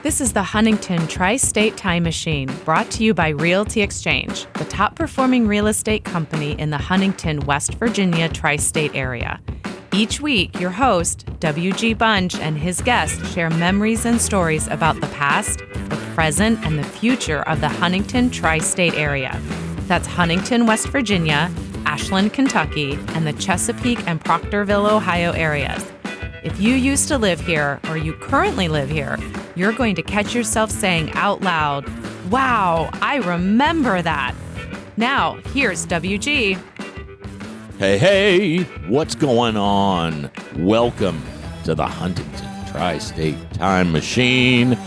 This is the Huntington Tri-State Time Machine, brought to you by Realty Exchange, the top-performing real estate company in the Huntington, West Virginia Tri-State Area. Each week, your host, W.G. Bunch, and his guests share memories and stories about the past, the present, and the future of the Huntington Tri-State Area. That's Huntington, West Virginia, Ashland, Kentucky, and the Chesapeake and Proctorville, Ohio areas. If you used to live here or you currently live here, you're going to catch yourself saying out loud, "Wow, I remember that." Now, here's WG. Hey, what's going on? Welcome to the Huntington Tri-State Time Machine.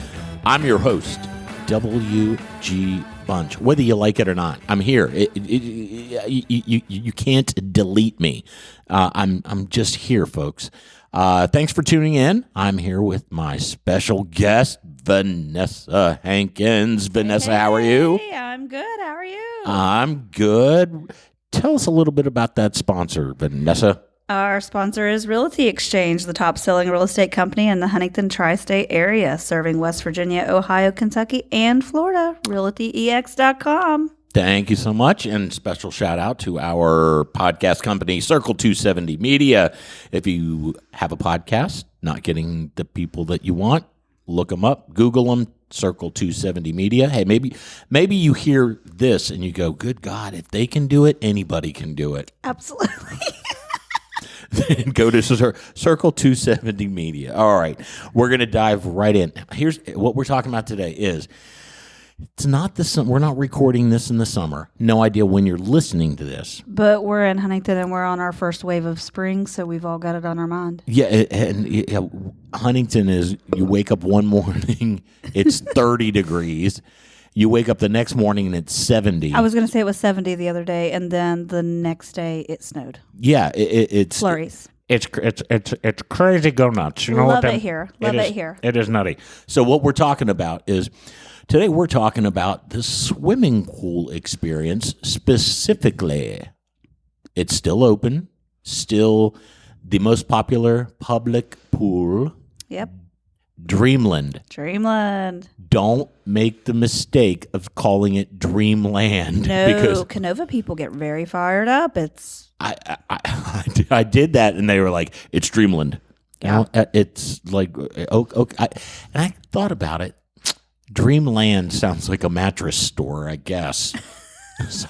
I'm your host, WG Bunch. Whether you like it or not, I'm here. You can't delete me. I'm just here, folks. Thanks for tuning in. I'm here with my special guest, Vanessa Hankins. Vanessa, how are you? Hey, I'm good. How are you? I'm good. Tell us a little bit about that sponsor, Vanessa. Our sponsor is Realty Exchange, the top-selling real estate company in the Huntington Tri-State Area, serving West Virginia, Ohio, Kentucky, and Florida. RealtyEX.com. Thank you so much, and special shout out to our podcast company, Circle 270 Media. If you have a podcast, not getting the people that you want, look them up, Google them, Circle 270 Media. Hey, maybe you hear this and you go, good God, if they can do it, anybody can do it. Absolutely. Then go to Circle 270 Media. All right, we're going to dive right in. Here's what we're talking about today is, it's not the summer. We're not recording this in the summer. No idea when you're listening to this. But we're in Huntington, and we're on our first wave of spring, so we've all got it on our mind. Yeah, and Huntington is, you wake up one morning, it's 30 degrees. You wake up the next morning, and it's 70. I was going to say it was 70 the other day, and then the next day it snowed. Yeah, it's flurries. It's crazy go nuts. You know Love what it here. Love it here. It is nutty. So what we're talking about is, today we're talking about the swimming pool experience specifically. It's still open, still the most popular public pool. Yep. Dreamland. Don't make the mistake of calling it Dreamland. No, because Canova people get very fired up. I did that, and they were like, "It's Dreamland." Yeah. It's like, okay. And I thought about it. Dreamland sounds like a mattress store, I guess. So,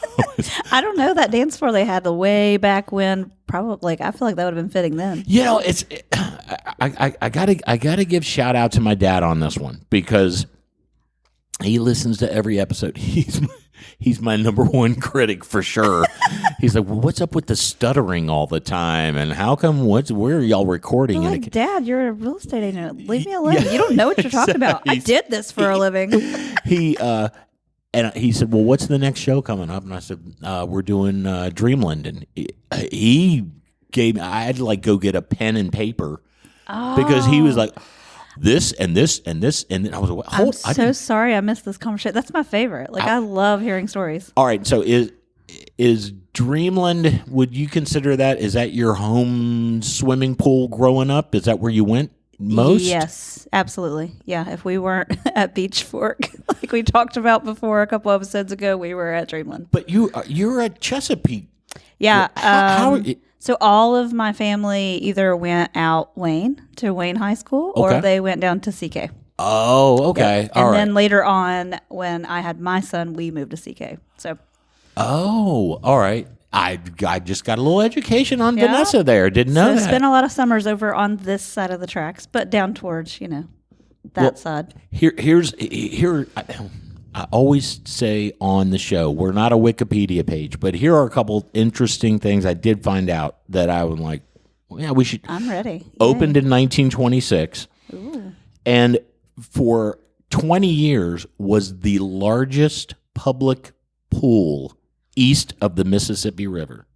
I don't know, that dance floor they had the way back when. Probably, I feel like that would have been fitting then. You know, I gotta give shout out to my dad on this one, because he listens to every episode. He's my number one critic for sure. He's like, well, what's up with the stuttering all the time? And how come, where are y'all recording? Well, like, Dad, you're a real estate agent. Leave me alone. Yeah, you don't know what you're talking about. I did this for a living. And he said, well, what's the next show coming up? And I said, we're doing Dreamland. And he gave me, I had to like go get a pen and paper because he was like, this and this and this, and then I was like, I'm so sorry I missed this conversation. That's my favorite. Like, I love hearing stories. All right, so is Dreamland, would you consider that, is that your home swimming pool growing up? Is that where you went most? Yes, absolutely. Yeah, if we weren't at Beach Fork, like we talked about before a couple episodes ago, we were at Dreamland. But you're at Chesapeake. Yeah. How so all of my family either went out Wayne to Wayne High School, or they went down to CK. Oh, okay. Yep. All right. And then later on, when I had my son, we moved to CK. So. Oh, all right. I just got a little education on Vanessa there. Didn't know that. Spent a lot of summers over on this side of the tracks, but down towards, that side. Here. I always say on the show, we're not a Wikipedia page, but here are a couple interesting things I did find out that I was like, well, yeah, we should. I'm ready. Opened in 1926. Ooh. And for 20 years was the largest public pool east of the Mississippi River.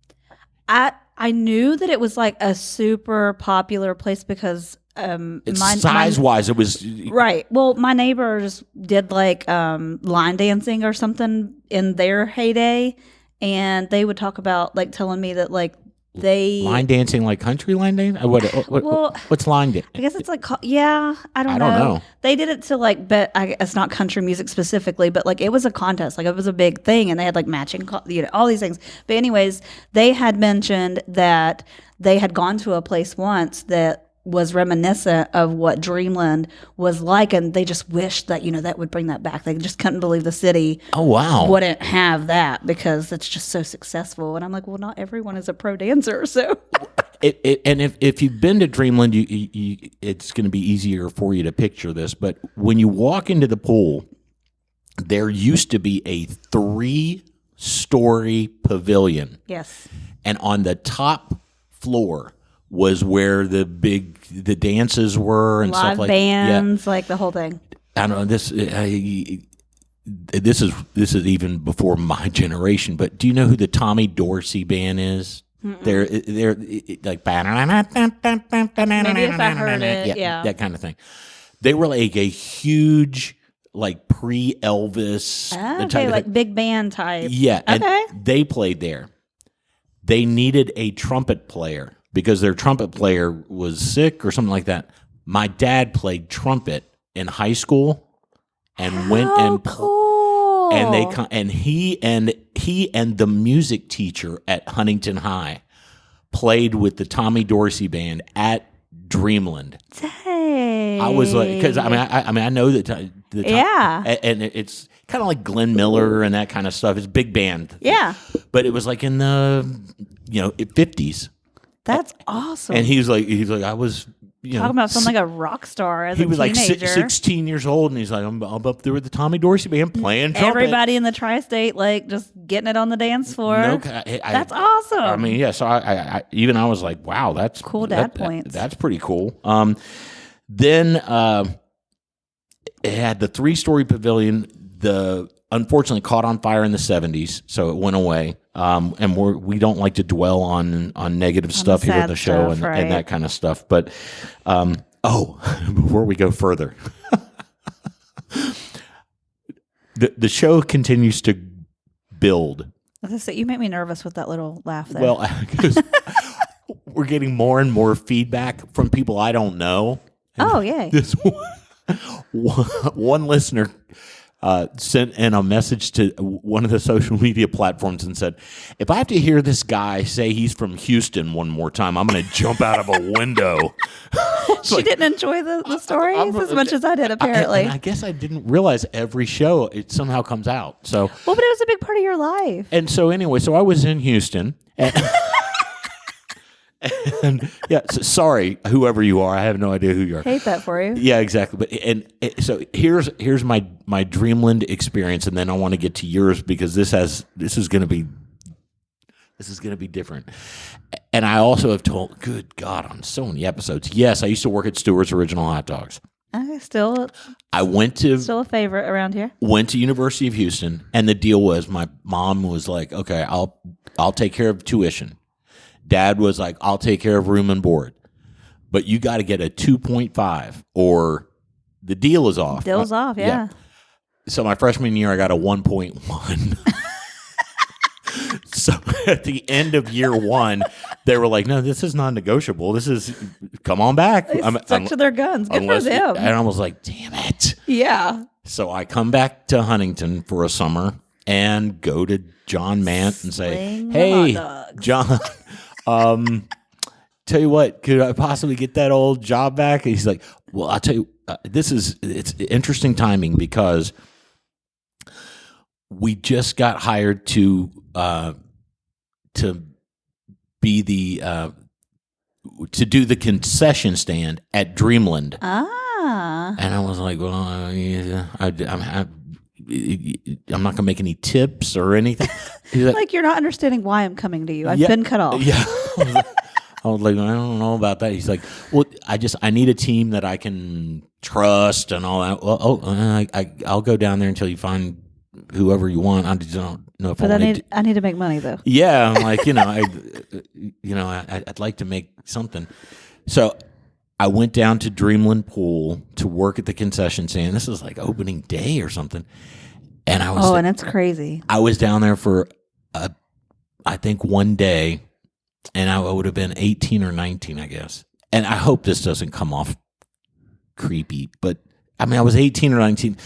I knew that it was like a super popular place because size-wise, it was right. Well, my neighbors did like line dancing or something in their heyday, and they would talk about like telling me that like line dancing like country line dancing? What's line dancing? I guess it's like, I don't know. They did it to like, but it's not country music specifically, but like it was a contest, like it was a big thing, and they had like matching, all these things. But anyways, they had mentioned that they had gone to a place once that was reminiscent of what Dreamland was like, and they just wished that that would bring that back. They just couldn't believe the city wouldn't have that because it's just so successful. And I'm like, well, not everyone is a pro dancer, so and if you've been to Dreamland, it's going to be easier for you to picture this, but when you walk into the pool, there used to be a 3-story pavilion. Yes. And on the top floor was where the dances were and live stuff like bands, like the whole thing. I don't know this is even before my generation. But do you know who the Tommy Dorsey band is? Mm-mm. They're like maybe if I heard it, yeah, that kind of thing. They were like a huge like pre-Elvis, like big band type. Yeah, okay. And they played there. They needed a trumpet player because their trumpet player was sick or something like that. My dad played trumpet in high school and went and cool. And he and the music teacher at Huntington High played with the Tommy Dorsey band at Dreamland. Dang. I was like, because I know that and it's kind of like Glenn Miller and that kind of stuff. It's big band. Yeah. But it was like in the 50s. That's awesome. And he was like, I was, talking about something like a rock star as a teenager. He was like 16 years old, and he's like, I'm up there with the Tommy Dorsey band playing trumpet. Everybody in the tri-state, like, just getting it on the dance floor. That's awesome. I mean, yeah. So I was like, wow, that's cool. Dad points. That's pretty cool. Then it had the 3-story pavilion. Unfortunately caught on fire in the 70s, so it went away. And we don't like to dwell on negative stuff here on the show and that kind of stuff. But before we go further, the show continues to build. You make me nervous with that little laugh there. Well, because we're getting more and more feedback from people I don't know. Oh, yay! This one listener sent in a message to one of the social media platforms and said, if I have to hear this guy say he's from Houston one more time, I'm going to jump out of a window. She didn't enjoy the stories as much as I did, apparently. I guess I didn't realize every show it somehow comes out. So but it was a big part of your life. And so anyway, so I was in Houston. And sorry, whoever you are, I have no idea who you are. Hate that for you. Yeah, exactly. But so here's my Dreamland experience, and then I want to get to yours because this is going to be different. And I also have told, good God, on so many episodes. Yes, I used to work at Stewart's Original Hot Dogs. Still a favorite around here. Went to University of Houston, and the deal was my mom was like, okay, I'll take care of tuition. Dad was like, I'll take care of room and board. But you got to get a 2.5 or the deal is off. Deal's off, yeah. So my freshman year, I got a 1.1. So at the end of year one, they were like, no, this is non-negotiable. Come on back. They stuck to their guns. Good for them. And I was like, damn it. Yeah. So I come back to Huntington for a summer and go to John Mant and say, hey, John, tell you what, could I possibly get that old job back? And he's like, well, I'll tell you, it's interesting timing because we just got hired to be to do the concession stand at Dreamland. And I was like, well, I'm not gonna make any tips or anything. Like you're not understanding why I'm coming to you. I've been cut off. Yeah. I was like, I don't know about that. He's like, well, I need a team that I can trust and all that. Well, I'll go down there until you find whoever you want. I just don't know if but I need to make money though. Yeah, I'm like, I'd like to make something. So I went down to Dreamland Pool to work at the concession stand. This was like opening day or something. And I was and it's crazy. I was down there for I think one day, and I would have been 18 or 19, I guess. And I hope this doesn't come off creepy, but I mean, I was 18 or 19,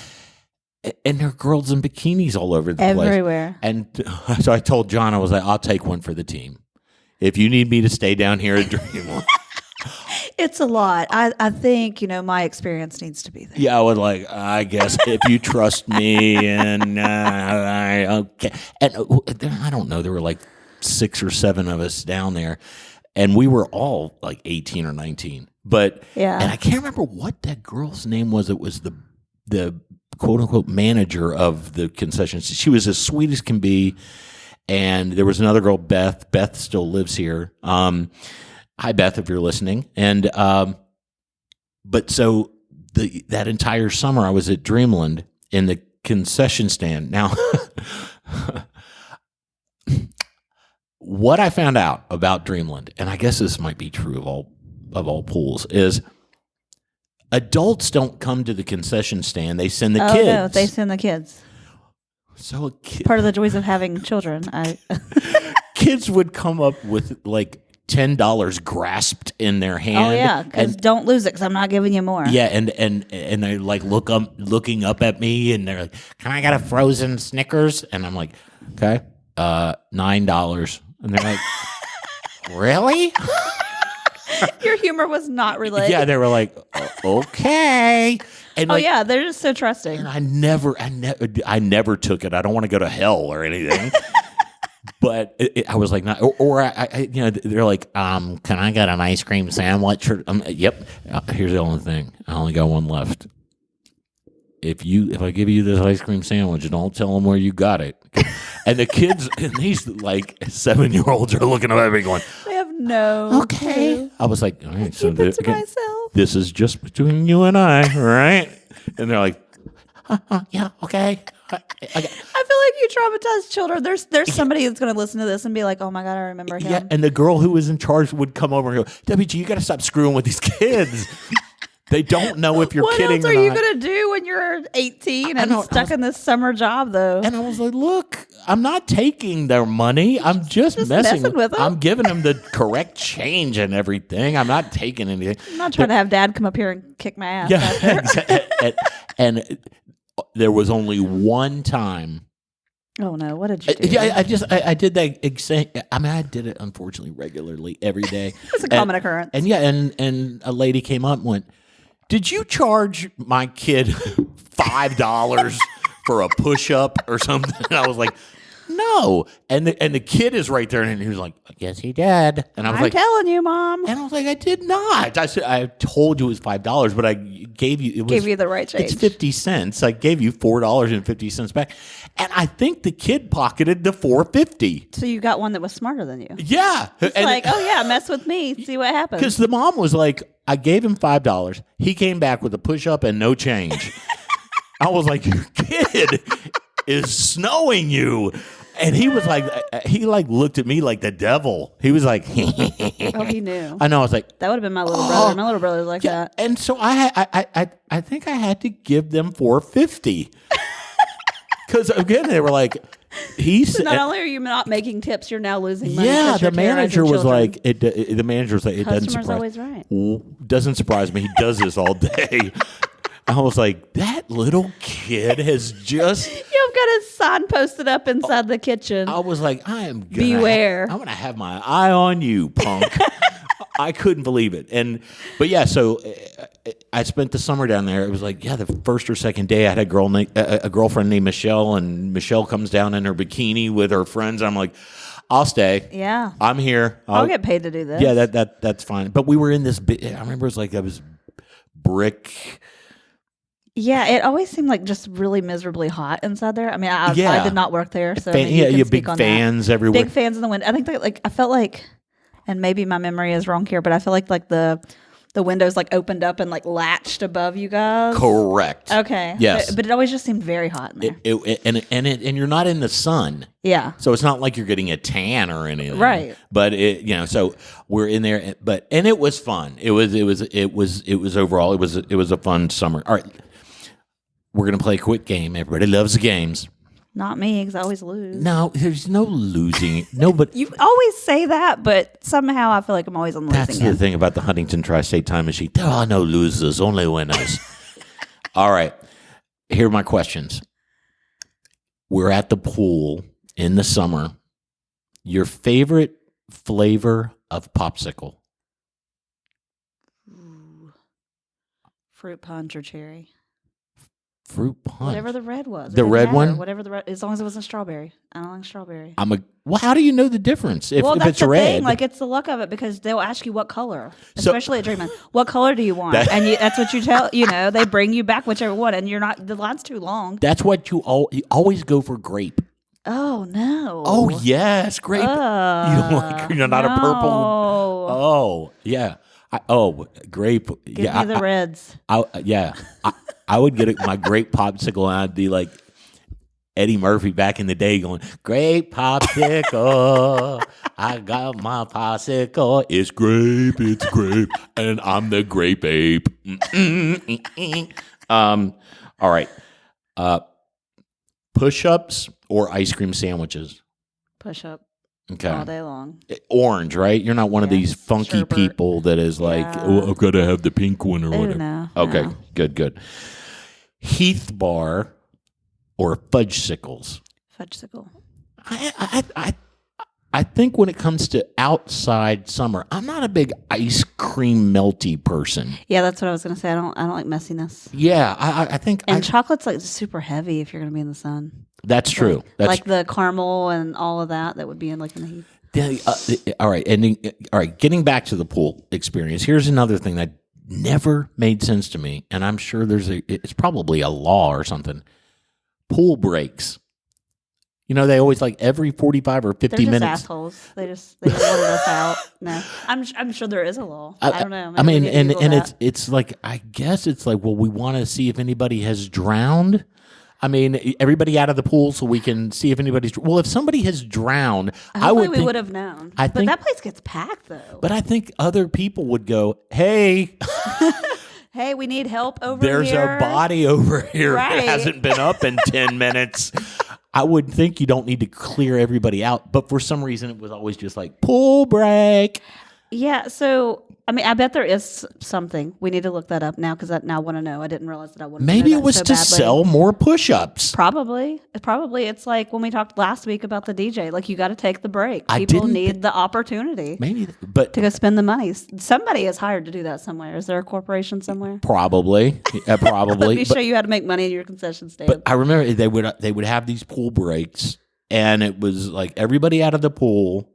and there are girls in bikinis all over the place. Everywhere. And so I told John, I was like, I'll take one for the team. If you need me to stay down here at Dreamland. It's a lot. I think, my experience needs to be there. Yeah, I was like, I guess if you trust me, and okay. And I don't know, there were like 6 or 7 of us down there, and we were all like 18 or 19. But yeah, and I can't remember what that girl's name was. It was the quote unquote manager of the concession. She was as sweet as can be. And there was another girl, Beth. Beth still lives here. Hi, Beth, if you're listening. And but so that entire summer, I was at Dreamland in the concession stand. Now, what I found out about Dreamland, and I guess this might be true of all pools, is adults don't come to the concession stand. They send the kids. No, they send the kids. So part of the joys of having children. Kids would come up with like $10 grasped in their hand. Oh yeah, because don't lose it, because I'm not giving you more. Yeah, and they like looking up at me, and they're like, "Can I get a frozen Snickers?" And I'm like, "Okay, $9." And they're like, "Really?" Your humor was not related. Yeah, they were like, "Okay." And they're just so trusting. And I never took it. I don't want to go to hell or anything. But I was like, they're like, can I get an ice cream sandwich? Yep. Here's the only thing. I only got one left. If I give you this ice cream sandwich, don't tell them where you got it. And the kids, and these like 7-year-olds are looking at me going, they have no okay. clue. I was like, all right, so keep it to myself. This is just between you and I, right? And they're like, yeah, okay. I feel like you traumatize children. There's somebody that's going to listen to this and be like, oh my God, I remember him. Yeah, and the girl who was in charge would come over and go, WG, you got to stop screwing with these kids. They don't know if you're kidding or not. What else are you going to do when you're 18 and stuck in this summer job, though? And I was like, look, I'm not taking their money. I'm just messing with them. I'm giving them the correct change and everything. I'm not taking anything. I'm not trying to have Dad come up here and kick my ass. Yeah, and there was only one time. Oh, no. What did you do? Yeah, I did that. I mean, I did it, unfortunately, regularly every day. It's a common occurrence. And and a lady came up and went, did you charge my kid $5 for a push-up or something? And I was like, no. And the kid is right there, and he was like, I guess he did. And I was I'm telling you, Mom. And I was like, I did not. I said, I told you it was $5, but I gave you the right change. It's 50 cents. I gave you $4.50 back. And I think the kid pocketed the $4.50. So you got one that was smarter than you. Yeah. It's like, oh yeah, mess with me. See what happens. Because the mom was like, I gave him $5. He came back with a push-up and no change. I was like, your kid is snowing you. And he was like, he like looked at me like the devil. He was like, oh, he knew. I know. I was like, that would have been my little brother. My little brother was like that. And so I think I had to give them $4.50 because again they were like, so not only are you not making tips, you're now losing money. Yeah, the manager was like, it doesn't surprise. Always right. Doesn't surprise me. He does this all day. I was like, that little kid has just. You've got a sign posted up inside the kitchen. I was like, beware. I'm going to have my eye on you, punk. I couldn't believe it. But yeah, so I spent the summer down there. It was like, the first or second day I had a girlfriend named Michelle, and Michelle comes down in her bikini with her friends. I'm like, I'll stay. Yeah. I'm here. I'll get paid to do this. Yeah, that's fine. But we were in this I remember it was like, it was brick. Yeah, it always seemed like just really miserably hot inside there. I mean, I did not work there, so you big fans everywhere. Big fans in the window. I think I felt like, and maybe my memory is wrong here, but I feel like the windows like opened up and like latched above you guys. Correct. Okay. Yes, but it always just seemed very hot in there. And you're not in the sun. Yeah. So it's not like you're getting a tan or anything. Right. But so we're in there, and it was fun. It was overall it was a fun summer. All right. We're going to play a quick game. Everybody loves the games. Not me, because I always lose. No, there's no losing. No, but You always say that, but somehow I feel like I'm always on the losing that's end. the thing about the Huntington Tri-State Time Machine. There are no losers, only winners. All right. Here are my questions. We're at the pool in the summer. Your favorite flavor of popsicle? Ooh. Fruit punch or cherry. Fruit punch. Whatever the red was. The red one? Whatever the red, as long as it wasn't strawberry. I don't like strawberry. Well, how do you know the difference if that's it's the red? thing. Like, it's the luck of it, because they'll ask you what color, especially at Dreamland. What color do you want? And that's what you tell. They bring you back whichever one, and you're not. The line's too long. That's what you always go for grape. Oh no. Oh yes, grape. You don't like. You're not a purple. Oh yeah. Grape. Give me the reds. I would get my grape popsicle, and I'd be like Eddie Murphy back in the day, going, "Grape popsicle, I got my popsicle. It's grape, and I'm the grape ape." All right. Push-ups or ice cream sandwiches? Push up. Okay. All day long. Orange, right? You're not one of these funky sherbet. people that is like, "Oh, I've got to have the pink one," or whatever. No, okay, no. good. Heath bar or fudgesicles? Fudgesicle. I think when it comes to outside summer, I'm not a big ice cream melty person. Yeah, that's what I was gonna say. I don't like messiness. Yeah, I think. And chocolate's like super heavy if you're gonna be in the sun. That's true. Like the caramel and all of that would be in the heat. All right, getting back to the pool experience, here's another thing that never made sense to me, and I'm sure it's probably a law or something. Pool breaks. They always like every 45 or 50 They're just minutes. Assholes. They just wanted us out. No, I'm sure there is a law. I don't know. Maybe it's like, I guess it's like, well, we want to see if anybody has drowned. I mean, everybody out of the pool so we can see if anybody's. Well, if somebody has drowned, we would have known. But that place gets packed, though. But I think other people would go, "Hey, hey, we need help over there's here. a body over here Right. that hasn't been up in 10 minutes." I would think you don't need to clear everybody out, but for some reason it was always just like pool break. Yeah, so I mean, I bet there is something. We need to look that up now, because I now want to know. I didn't realize that I wanted. Maybe to know it was so to badly. sell more push-ups. Probably. It's like when we talked last week about the DJ. Like, you got to take the break. I People didn't- need the opportunity Maybe, but to go spend the money. Somebody is hired to do that somewhere. Is there a corporation somewhere? probably. Let me But show you how to make money in your concession stand. But I remember they would have these pool breaks, and it was like everybody out of the pool,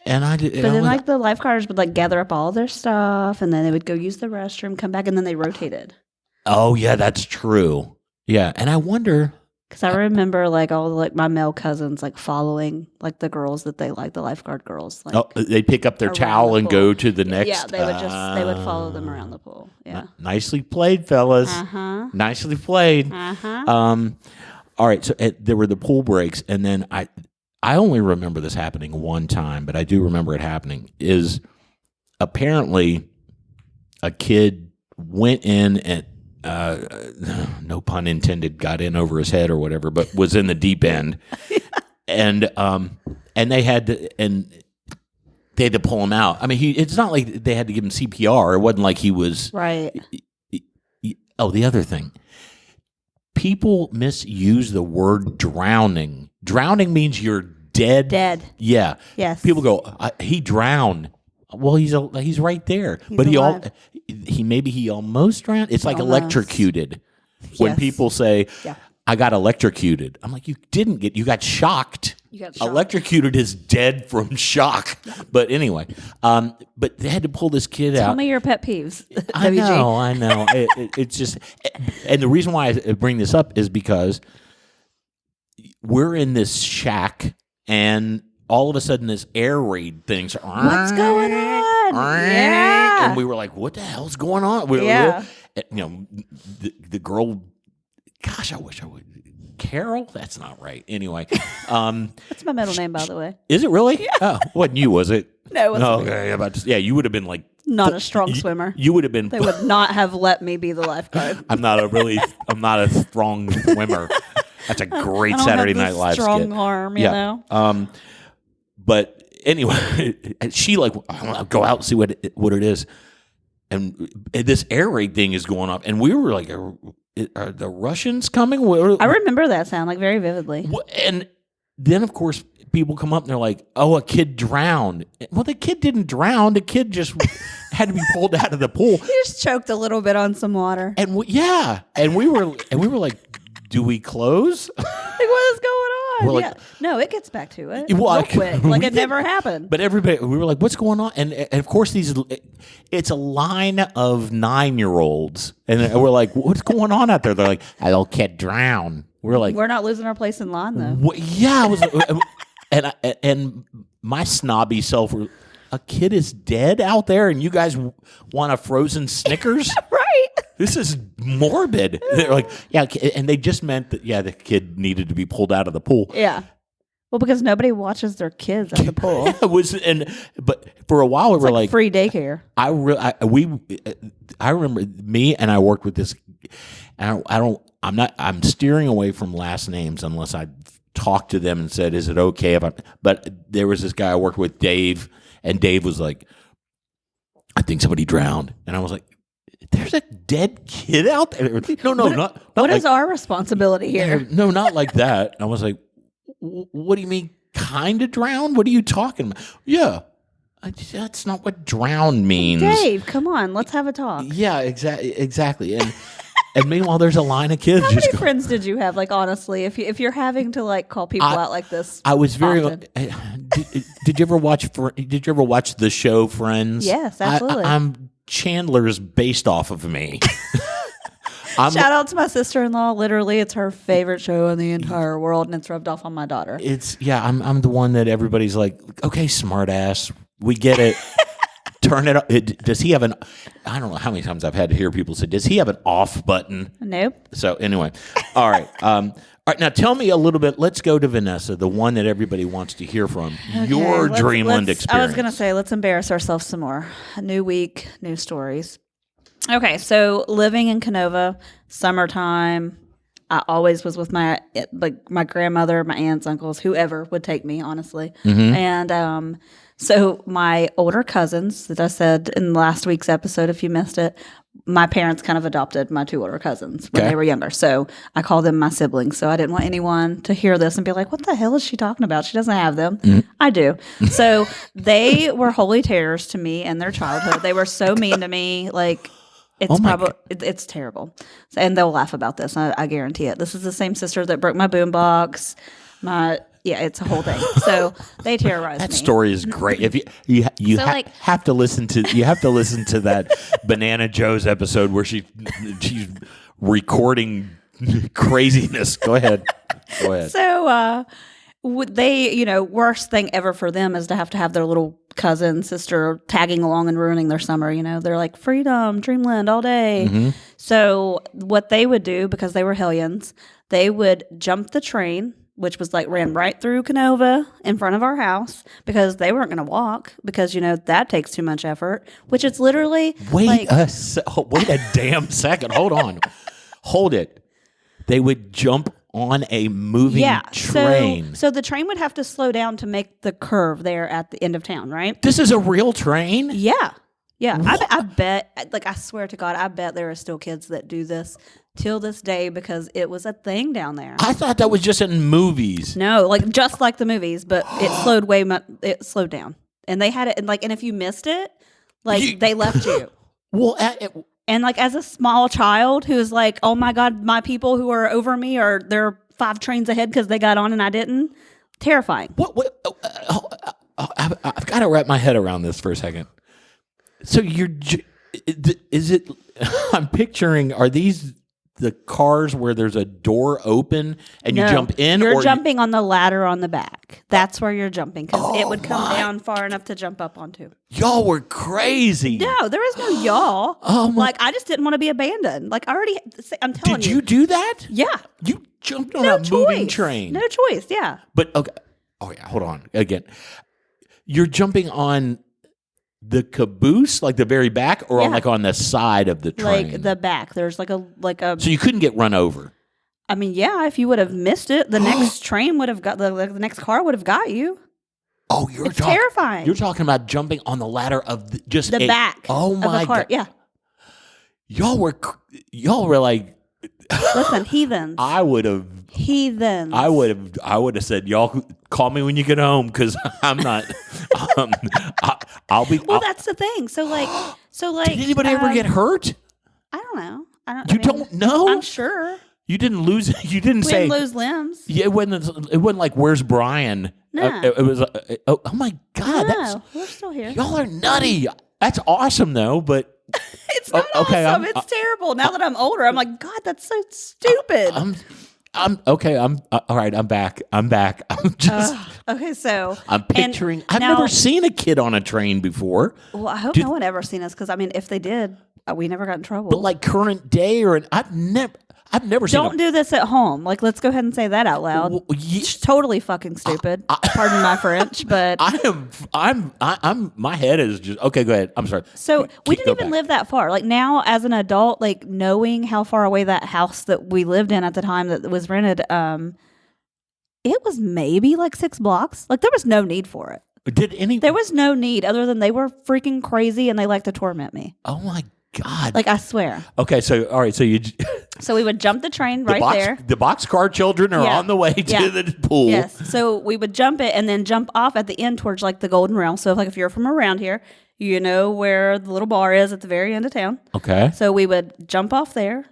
and I did. But then, like, the lifeguards would like gather up all their stuff, and then they would go use the restroom, come back, and then they rotated. Oh yeah, that's true. Yeah, and I wonder, because I remember like all like my male cousins like following like the girls that they like, the lifeguard girls. Like, they pick up their around towel the and pool. go to the next. Yeah, they would follow them around the pool. Yeah. Nicely played, fellas. Nicely played. All right, so there were the pool breaks, and then I only remember this happening one time, but I do remember it happening. Is apparently a kid went in and no pun intended, got in over his head or whatever, but was in the deep end, and they had to pull him out. I mean, it's not like they had to give him CPR. It wasn't like he was Right. Oh, the other thing. People misuse the word drowning. Drowning means you're dead. Dead. Yeah. Yes. People go, he drowned. Well, he's right there. He's alive. He almost drowned. It's like Almost. electrocuted. When Yes. people say, Yeah. I got electrocuted. I'm like, you got shocked. You got shocked. Electrocuted is dead from shock. But anyway, but they had to pull this kid out. Tell me your pet peeves. I WG. know. It's just, and the reason why I bring this up is because we're in this shack, and all of a sudden this air raid thing's What's going on? Yeah. and we were like, what the hell's going on? Yeah. The girl. Gosh, I wish I would. Carol? That's not right. Anyway. That's my middle name, by the way. Is it really? Yeah. Oh, wasn't you, was it? No, it wasn't me. Okay, you would have been like. Not a strong swimmer. You would have been. They would not have let me be the lifeguard. I'm not a strong swimmer. That's a great I don't Saturday have the Night Live strong skit. arm, you know. But anyway, she like, I'll go out and see what it is, and this air raid thing is going up, and we were like, are the Russians coming? I remember that sound like very vividly. And then of course people come up and they're like, "Oh, a kid drowned." Well, the kid didn't drown. The kid just had to be pulled out of the pool. He just choked a little bit on some water. And we were like, "Do we close?" Like, what is going on? We're like, no, it gets back to it Well, real quick. Like it never happened. But everybody, we were like, "What's going on?" And of course, it's a line of 9-year-olds, and we're like, "What's going on out there?" They're like, "A little kid drowned." We're like, we're not losing our place in line though. Yeah, I was, and my snobby self, a kid is dead out there, and you guys want a frozen Snickers? Right. This is morbid. They're like, yeah, and they just meant that, yeah, the kid needed to be pulled out of the pool. Yeah. Well, because nobody watches their kids at the pool. But for a while we were like free daycare. I remember me and I worked with this. And I'm steering away from last names unless I talked to them and said, "Is it okay if I?" But there was this guy I worked with, Dave, and Dave was like, "I think somebody drowned," and I was like, "There's a dead kid out there." No, not what like, is our responsibility here? No, not like that. I was like, "What do you mean, kind of drowned? What are you talking about?" Yeah. That's not what drown means. Dave, come on, let's have a talk. Yeah, exactly. And meanwhile, there's a line of kids. How many friends did you have? Like, honestly, if you're having to like call people out like this, I was very. often. Did you ever watch? Did you ever watch the show Friends? Yes, absolutely. I'm Chandler's based off of me. Shout out to my sister-in-law. Literally, it's her favorite show in the entire world, and it's rubbed off on my daughter. I'm the one that everybody's like, okay, smart ass, we get it. Turn it up. Does he have I don't know how many times I've had to hear people say, does he have an off button? Nope. So anyway, all right. All right, now tell me a little bit. Let's go to Vanessa, the one that everybody wants to hear from. Okay, your Dreamland experience. I was going to say, let's embarrass ourselves some more. A new week, new stories. Okay, so living in Canova, summertime. I always was with my grandmother, my aunts, uncles, whoever would take me, honestly. Mm-hmm. And so my older cousins, that I said in last week's episode, if you missed it, my parents kind of adopted my two older cousins when they were younger. So I call them my siblings. So I didn't want anyone to hear this and be like, what the hell is she talking about? She doesn't have them. Mm-hmm. I do. So they were holy terrors to me in their childhood. They were so mean to me. Like, it's terrible. And they'll laugh about this. I guarantee it. This is the same sister that broke my boombox. It's a whole thing. So they terrorized me. That story is great. If you have to listen to that Banana Joe's episode where she's recording craziness. Go ahead. So worst thing ever for them is to have their little cousin, sister tagging along and ruining their summer. They're like, freedom, Dreamland all day. Mm-hmm. So what they would do, because they were hellions, they would jump the train, which was ran right through Canova in front of our house, because they weren't going to walk, because that takes too much effort, which it's literally wait a damn second. Hold on. Hold it. They would jump on a moving train. So the train would have to slow down to make the curve there at the end of town, right? This is a real train? Yeah. I bet, I swear to God, I bet there are still kids that do this till this day, because it was a thing down there. I thought that was just in movies. No, just like the movies, but it slowed down. And they had it, and if you missed it, they left you. Well, and as a small child who's like, oh my God, my people who are over me they're 5 trains ahead because they got on and I didn't. Terrifying. What? I've got to wrap my head around this for a second. So is it? I'm picturing. Are these the cars where there's a door open and you jump in? You're jumping on the ladder on the back. That's where you're jumping, because it would come down far enough to jump up onto. Y'all were crazy. No, there is no y'all. Oh my! I just didn't want to be abandoned. I'm telling you. Did you do that? Yeah. You jumped on a moving train. No choice. Yeah. But okay. Oh yeah. Hold on. Again, you're jumping on the caboose, the very back, or on the side of the train? The back. There's a. So you couldn't get run over. I mean, yeah, if you would have missed it, the next train would have got the next car would have got you. Oh, it's terrifying. You're talking about jumping on the ladder of just the back. Oh my God! Yeah, y'all were like. Listen, heathens. I would have. Heathens. I would have said, y'all call me when you get home because I'm not. I'll be. Well, that's the thing. So like. Did anybody ever get hurt? I don't know. Don't know? I'm sure. You didn't lose. You didn't say. We didn't lose limbs. Yeah, it wasn't like where's Brian? No. It was. Oh my God! No, we're still here. Y'all are nutty. That's awesome though, but. It's not awesome. It's terrible. Now that I'm older, I'm like, God, that's so stupid. I'm okay. All right. I'm back. I'm just okay. So I'm picturing. I've never seen a kid on a train before. Well, I hope no one ever seen us because I mean, if they did, we never got in trouble. But like current day, I've never seen. Don't do this at home. Like, let's go ahead and say that out loud. It's totally fucking stupid. Pardon my French, but I'm. My head is just okay. Go ahead. I'm sorry. So we didn't even live that far. Like now, as an adult, like knowing how far away that house that we lived in at the time that was rented, it was maybe like 6 blocks. Like there was no need for it. There was no need other than they were freaking crazy and they like to torment me. Oh my God. Like I swear. Okay, so all right, so we would jump the train there. The boxcar children are on the way to the pool. Yes. So we would jump it and then jump off at the end towards like the Golden Rail. So if you're from around here, you know where the little bar is at the very end of town. Okay. So we would jump off there,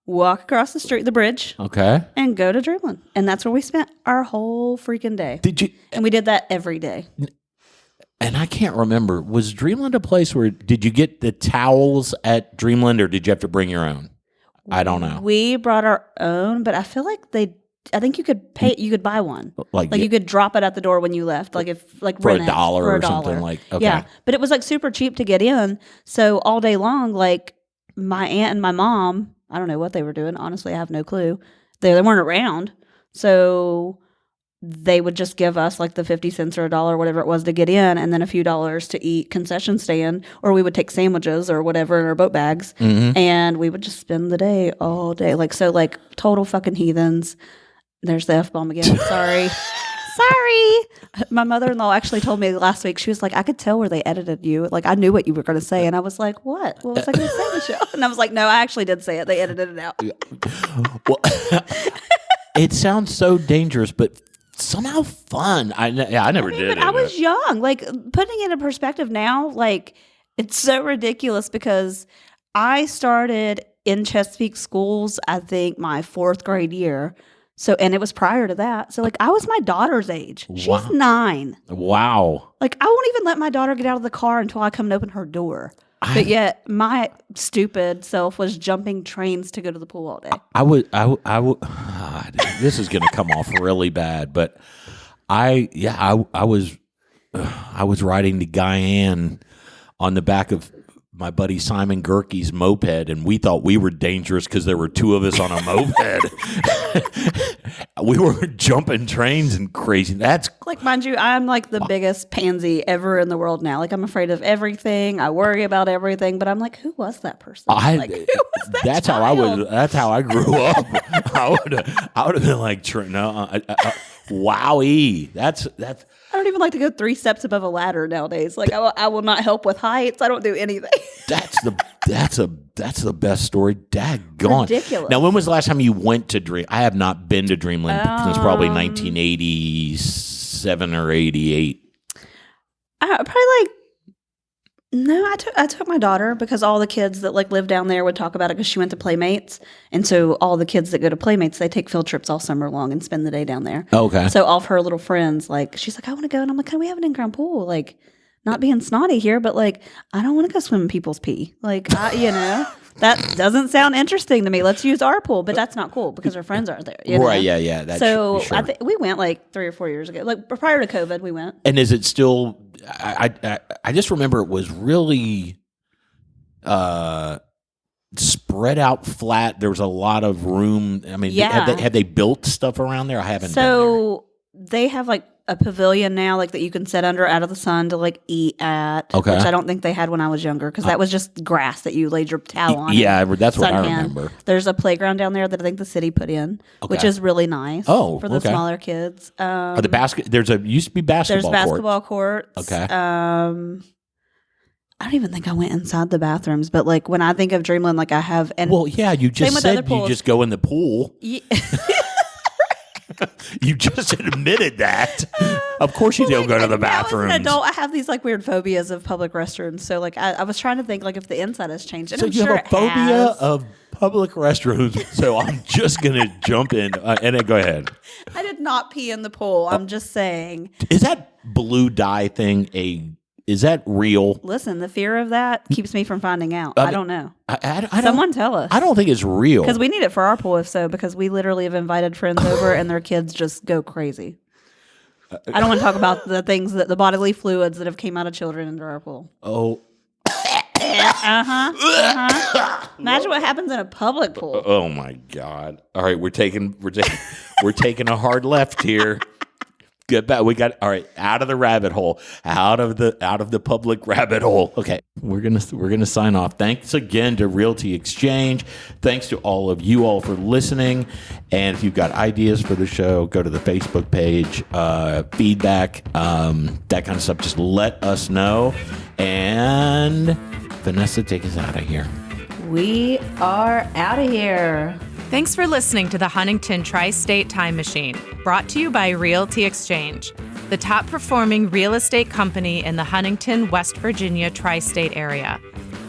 walk across the street, the bridge. Okay. And go to Dreamland. And that's where we spent our whole freaking day. And we did that every day. And I can't remember, was Dreamland a place where, did you get the towels at Dreamland or did you have to bring your own? I don't know. We brought our own, but I feel like I think you could you could buy one. Like you could drop it at the door when you left. Like for $1 or something like, okay. Yeah. But it was like super cheap to get in. So all day long, like my aunt and my mom, I don't know what they were doing. Honestly, I have no clue. They weren't around. So they would just give us like the 50 cents or $1, whatever it was to get in, and then a few dollars to eat concession stand, or we would take sandwiches or whatever in our boat bags, and we would just spend the day all day. Like, so like total fucking heathens. There's the F-bomb again. Sorry. Sorry. My mother-in-law actually told me last week, she was like, I could tell where they edited you. Like, I knew what you were going to say. And I was like, what? What was I going to say, Michelle? And I was like, no, I actually did say it. They edited it out. Well, it sounds so dangerous, but somehow fun. I never did. But I was young. Like, putting it in perspective now, like, it's so ridiculous because I started in Chesapeake schools, I think, my 4th grade year. So, and it was prior to that. So, like, I was my daughter's age. She's 9. Wow. Like, I won't even let my daughter get out of the car until I come and open her door. But yet, my stupid self was jumping trains to go to the pool all day. I would. This is going to come off really bad, but I was riding to Guyane on the back of my buddy Simon Gerke's moped, and we thought we were dangerous because there were 2 of us on a moped. We were jumping trains and crazy. That's like, mind you, I'm like the biggest pansy ever in the world now. Like, I'm afraid of everything. I worry about everything. But I'm like, who was that person? Who was that that's child? How I was. That's how I grew up. I would have been like, wowie. That's. I don't even like to go 3 steps above a ladder nowadays. Like, I will not help with heights. I don't do anything. That's the best story. Daggone. Ridiculous. Now, when was the last time you went to Dream? I have not been to Dreamland since probably 1987 or 88. No, I took my daughter because all the kids that like live down there would talk about it because she went to Playmates. And so all the kids that go to Playmates, they take field trips all summer long and spend the day down there. Okay. So all of her little friends, like, she's like, I want to go. And I'm like, we have an in-ground pool. Like, not being snotty here, but like, I don't want to go swim in people's pee. Like, that doesn't sound interesting to me. Let's use our pool. But that's not cool because her friends aren't there. Right, yeah. That's so sure. I think we went like 3 or 4 years ago. Like, prior to COVID, we went. And is it still... I just remember it was really spread out flat. There was a lot of room. I mean, have they built stuff around there? I haven't. So they have like a pavilion now, like that you can sit under out of the sun to like eat at. Okay. Which I don't think they had when I was younger because that was just grass that you laid your towel on. Yeah, that's what I suntan. remember. There's a playground down there that I think the city put in, which is really nice. For the smaller kids. Are the used to be basketball. There's basketball courts. Okay. I don't even think I went inside the bathrooms, but like when I think of Dreamland, like I have. And you just said you just go in the pool. Yeah. You just admitted that. Of course you don't go to the bathroom. As an adult, I have these like weird phobias of public restrooms. So like I was trying to think like if the inside has changed. And so I'm you sure have a phobia of public restrooms. So I'm just going to jump in and then go ahead. I did not pee in the pool. I'm just saying. Is that blue dye thing is that real? Listen, the fear of that keeps me from finding out. I don't know. Someone tell us. I don't think it's real. Because we need it for our pool, if so, because we literally have invited friends over and their kids just go crazy. I don't want to talk about the things the bodily fluids that have came out of children into our pool. Oh. Imagine what happens in a public pool. Oh my God. All right, we're taking a hard left here. Get back. We got all right. Out of the rabbit hole. Out of the public rabbit hole. Okay, we're gonna sign off. Thanks again to Realty Exchange. Thanks to all of you all for listening. And if you've got ideas for the show, go to the Facebook page. Feedback, that kind of stuff. Just let us know. And Vanessa, take us out of here. We are out of here. Thanks for listening to the Huntington Tri-State Time Machine, brought to you by Realty Exchange, the top performing real estate company in the Huntington, West Virginia Tri-State Area.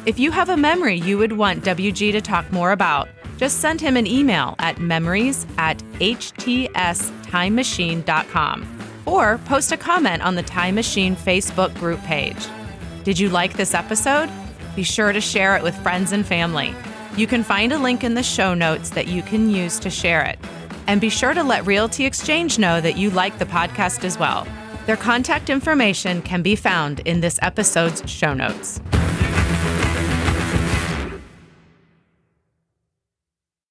If you have a memory you would want WG to talk more about, just send him an email at memories@htstimemachine.com or post a comment on the Time Machine Facebook group page. Did you like this episode? Be sure to share it with friends and family. You can find a link in the show notes that you can use to share it. And be sure to let Realty Exchange know that you like the podcast as well. Their contact information can be found in this episode's show notes.